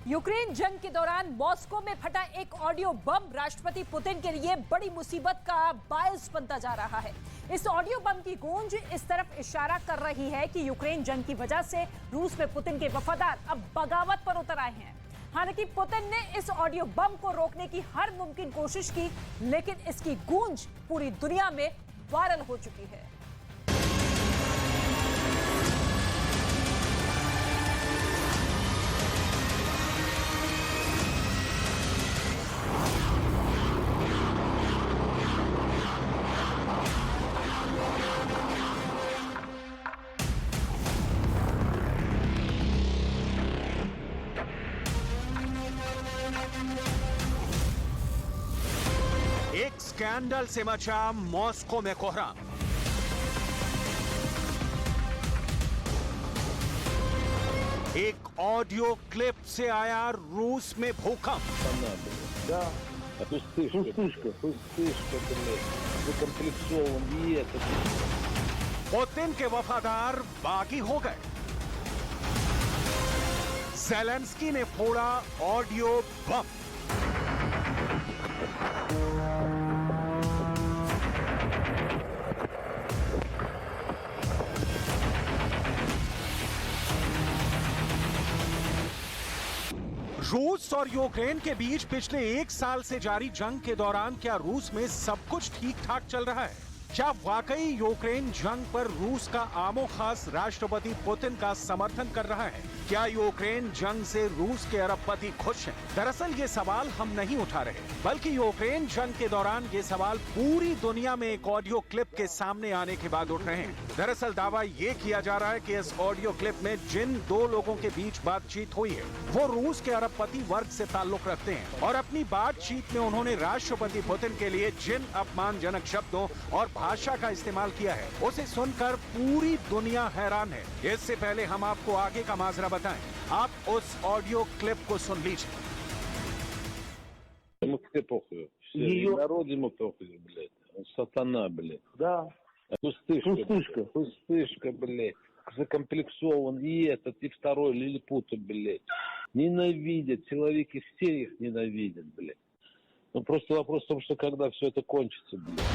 Ukraine जंग के दौरान मॉस्को में फटा एक ऑडियो बम राष्ट्रपति पुतिन के लिए बड़ी मुसीबत का बायस बनता जा रहा है। इस ऑडियो बम की गूंज इस तरफ इशारा कर रही है कि यूक्रेन जंग की वजह से रूस में पुतिन के वफादार अब बगावत पर उतर आए हैं। हालांकि पुतिन ने इस ऑडियो बम को रोकने की हर मुमकिन कोशिश की, लेकिन इसकी गूंज पूरी दुनिया में वायरल हो चुकी है। एक स्कैंडल से मचा मॉस्को में कोहराम। एक ऑडियो क्लिप से आया रूस में भूकंप। पुतिन के वफादार बागी हो गए। ज़ेलेंस्की ने फोड़ा ऑडियो बम। रूस और यूक्रेन के बीच पिछले एक साल से जारी जंग के दौरान क्या रूस में सब कुछ ठीक ठाक चल रहा है? क्या वाकई यूक्रेन जंग पर रूस का आमो खास राष्ट्रपति पुतिन का समर्थन कर रहा है? क्या यूक्रेन जंग से रूस के अरबपति खुश हैं? दरअसल ये सवाल हम नहीं उठा रहे, बल्कि यूक्रेन जंग के दौरान ये सवाल पूरी दुनिया में एक ऑडियो क्लिप के सामने आने के बाद उठ रहे हैं। दरअसल दावा ये किया जा रहा है कि इस ऑडियो क्लिप में जिन दो लोगों के बीच बातचीत हुई है वो रूस के अरबपति वर्ग से ताल्लुक रखते हैं और अपनी बातचीत में उन्होंने राष्ट्रपति पुतिन के लिए जिन अपमानजनक शब्दों और भाषा का इस्तेमाल किया है उसे सुनकर पूरी दुनिया हैरान है। इससे पहले हम आपको आगे का माजरा बताएं, आप उस ऑडियो क्लिप को सुन लीजिए। Народ ему похуй, блядь. Он сатана, блядь. Да. Пустышка, блядь. Закомплексован и этот, и второй лилипуты, блядь. Ненавидят, человеки все их ненавидят, блядь. Ну просто вопрос в том, что когда все это кончится, блядь.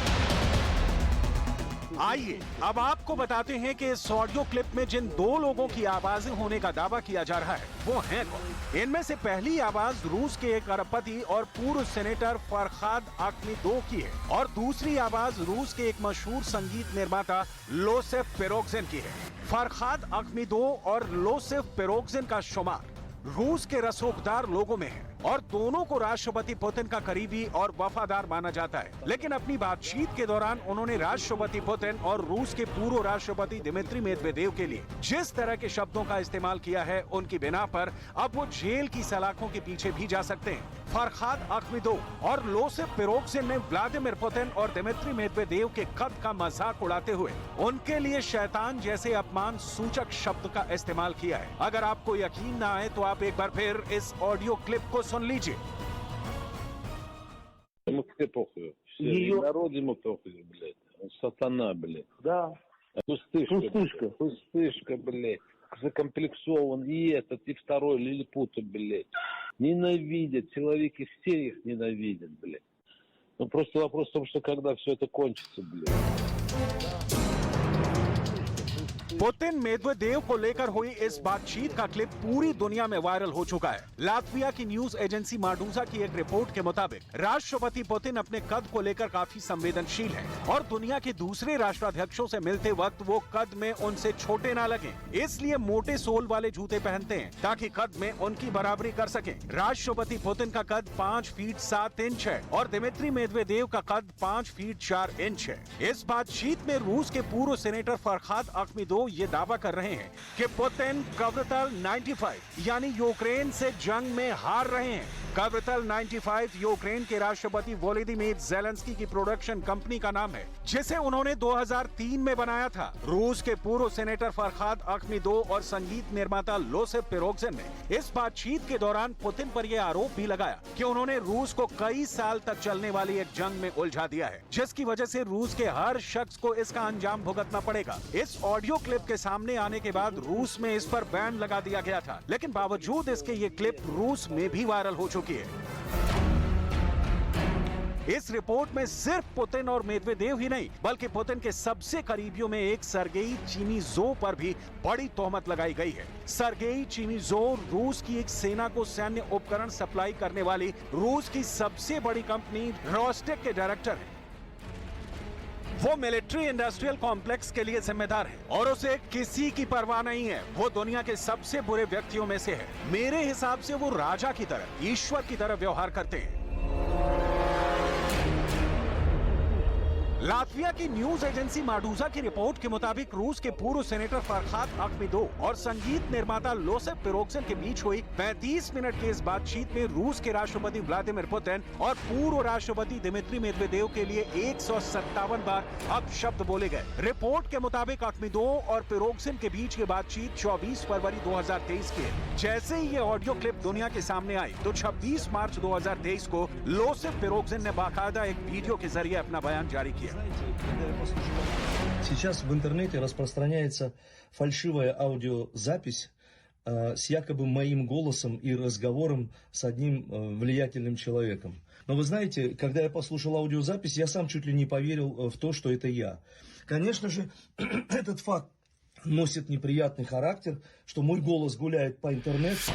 आइए अब आपको बताते हैं कि इस ऑडियो क्लिप में जिन दो लोगों की आवाजें होने का दावा किया जा रहा है वो हैं कौन। इनमें से पहली आवाज रूस के एक अरबपति और पूर्व सेनेटर फरहाद अख्मीदोव की है और दूसरी आवाज रूस के एक मशहूर संगीत निर्माता लोसेफ पेरोगजिन की है। फरहाद अख्मीदोव और लोसेफ पेरोगजिन का शुमार रूस के रसूखदार लोगों में है और दोनों को राष्ट्रपति पुतिन का करीबी और वफादार माना जाता है। लेकिन अपनी बातचीत के दौरान उन्होंने राष्ट्रपति पुतिन और रूस के पूर्व राष्ट्रपति दिमित्री मेदवेदेव के लिए जिस तरह के शब्दों का इस्तेमाल किया है उनकी बिना पर अब वो जेल की सलाखों के पीछे भी जा सकते हैं। फरहाद अख्मीदोव और लोसेफ पेरोगजिन ने व्लादिमीर पुतिन और दिमित्री मेदवेदेव के कद का मजाक उड़ाते हुए उनके लिए शैतान जैसे अपमान सूचक शब्द का इस्तेमाल किया है। अगर आपको यकीन ना आए तो आप एक बार फिर इस ऑडियो क्लिप को सुन लीजिए। Народ ему похуй, блядь. Он сатана, блядь. Да. Пустышка, блядь. Закомплексован и этот, и второй лилипуты, блядь. Ненавидят, человеки все их ненавидят, блядь. Ну просто вопрос в том, что когда все это кончится, блядь. पुतिन मेदवेदेव को लेकर हुई इस बातचीत का क्लिप पूरी दुनिया में वायरल हो चुका है। लातविया की न्यूज एजेंसी माडूजा की एक रिपोर्ट के मुताबिक राष्ट्रपति पुतिन अपने कद को लेकर काफी संवेदनशील है और दुनिया के दूसरे राष्ट्राध्यक्षों से मिलते वक्त वो कद में उनसे छोटे ना लगें, इसलिए मोटे सोल वाले जूते पहनते हैं ताकि कद में उनकी बराबरी कर सकें। राष्ट्रपति पुतिन का कद 5 फीट 7 इंच है और दिमित्री मेदवेदेव का कद 5 फीट 4 इंच है। इस बातचीत में रूस के पूर्व सेनेटर फरहाद अख्मीदोव ये दावा कर रहे हैं कि पुतिन कवरतल 95 यानी यूक्रेन से जंग में हार रहे हैं। कापिटल 95 यूक्रेन के राष्ट्रपति वोलोदिमीर ज़ेलेंस्की की प्रोडक्शन कंपनी का नाम है, जिसे उन्होंने 2003 में बनाया था। रूस के पूर्व सेनेटर फरहाद अख्मीदोव और संगीत निर्माता लोसेफ पिरोगजिन ने इस बातचीत के दौरान पुतिन पर यह आरोप भी लगाया कि उन्होंने रूस को कई साल तक चलने वाली एक जंग में उलझा दिया है, जिसकी वजह से रूस के हर शख्स को इसका अंजाम भुगतना पड़ेगा। इस ऑडियो क्लिप के सामने आने के बाद रूस में इस पर बैन लगा दिया गया था, लेकिन बावजूद इसके ये क्लिप रूस में भी वायरल हो चुकी है। इस रिपोर्ट में सिर्फ पुतिन और मेदवेदेव ही नहीं, बल्कि पुतिन के सबसे करीबियों में एक सर्गेई चिमीजोव पर भी बड़ी तोहमत लगाई गई है। सर्गेई चिमीजोव रूस की एक सेना को सैन्य उपकरण सप्लाई करने वाली रूस की सबसे बड़ी कंपनी रोस्टेक के डायरेक्टर हैं। वो मिलिट्री इंडस्ट्रियल कॉम्प्लेक्स के लिए जिम्मेदार है और उसे किसी की परवाह नहीं है। वो दुनिया के सबसे बुरे व्यक्तियों में से है। मेरे हिसाब से वो राजा की तरह, ईश्वर की तरह व्यवहार करते हैं। लातविया की न्यूज एजेंसी माडूजा की रिपोर्ट के मुताबिक रूस के पूर्व सेनेटर फरहाद अख्मीदोव और संगीत निर्माता लोसेफ पिरोगजिन के बीच हुई 35 मिनट की इस बातचीत में रूस के राष्ट्रपति व्लादिमीर पुतिन और पूर्व राष्ट्रपति दिमित्री मेदवेदेव के लिए 157 बार अपशब्द बोले गए। रिपोर्ट के मुताबिक अख्मीदोव और पिरोगजिन के बीच की बातचीत 24 फरवरी 2023 की है। जैसे ही ये ऑडियो क्लिप दुनिया के सामने आई तो 26 मार्च 2023 को लोसेफ पिरोगजिन ने बाकायदा एक वीडियो के जरिए अपना बयान जारी किया। Сейчас в интернете распространяется фальшивая аудиозапись с якобы моим голосом и разговором с одним влиятельным человеком. Но вы знаете, когда я послушал аудиозапись, я сам чуть ли не поверил в то, что это я. Конечно же, этот факт носит неприятный характер, что мой голос гуляет по интернету.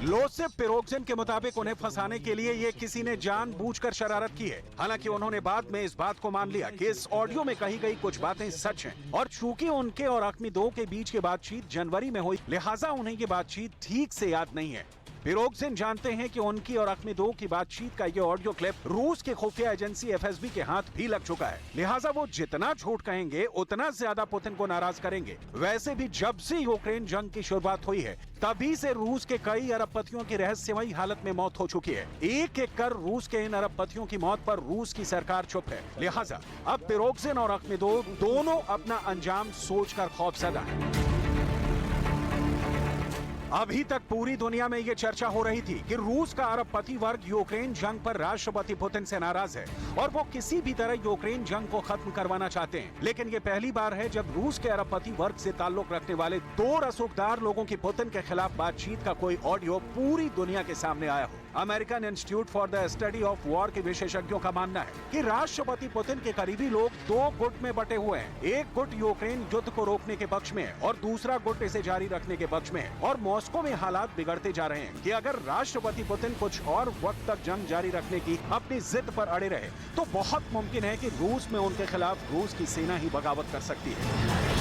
लोसेफ पिरोगजिन के मुताबिक उन्हें फंसाने के लिए ये किसी ने जानबूझकर शरारत की है। हालांकि उन्होंने बाद में इस बात को मान लिया कि इस ऑडियो में कही गई कुछ बातें सच हैं और चूंकि उनके और अख्मीदोव के बीच की बातचीत जनवरी में हुई, लिहाजा उन्हें ये बातचीत ठीक से याद नहीं है। पिरोगजिन जानते हैं कि उनकी और अख्मीदोव की बातचीत का ये ऑडियो क्लिप रूस के खुफिया एजेंसी एफएसबी के हाथ भी लग चुका है, लिहाजा वो जितना झूठ कहेंगे उतना ज्यादा पुतिन को नाराज करेंगे। वैसे भी जब से यूक्रेन जंग की शुरुआत हुई है तभी से रूस के कई अरबपतियों की रहस्यमयी हालत में मौत हो चुकी है। एक एक कर रूस के इन अरबपतियों की मौत पर रूस की सरकार चुप है, लिहाजा अब पिरोगजिन और अख्मीदोव दोनों अपना अंजाम सोचकर खौफजदा है। अभी तक पूरी दुनिया में ये चर्चा हो रही थी कि रूस का अरबपति वर्ग यूक्रेन जंग पर राष्ट्रपति पुतिन से नाराज है और वो किसी भी तरह यूक्रेन जंग को खत्म करवाना चाहते हैं। लेकिन ये पहली बार है जब रूस के अरबपति वर्ग से ताल्लुक रखने वाले दो रसूखदार लोगों की पुतिन के खिलाफ बातचीत का कोई ऑडियो पूरी दुनिया के सामने आया हो। American institute for the study of war के विशेषज्ञों का मानना है कि राष्ट्रपति पुतिन के करीबी लोग दो गुट में बटे हुए हैं। एक गुट यूक्रेन युद्ध को रोकने के पक्ष में है और दूसरा गुट इसे जारी रखने के पक्ष में है। और मॉस्को में हालात बिगड़ते जा रहे हैं कि अगर राष्ट्रपति पुतिन कुछ और वक्त तक जंग जारी रखने की अपनी जिद पर अड़े रहे तो बहुत मुमकिन है कि रूस में उनके खिलाफ रूस की सेना ही बगावत कर सकती है।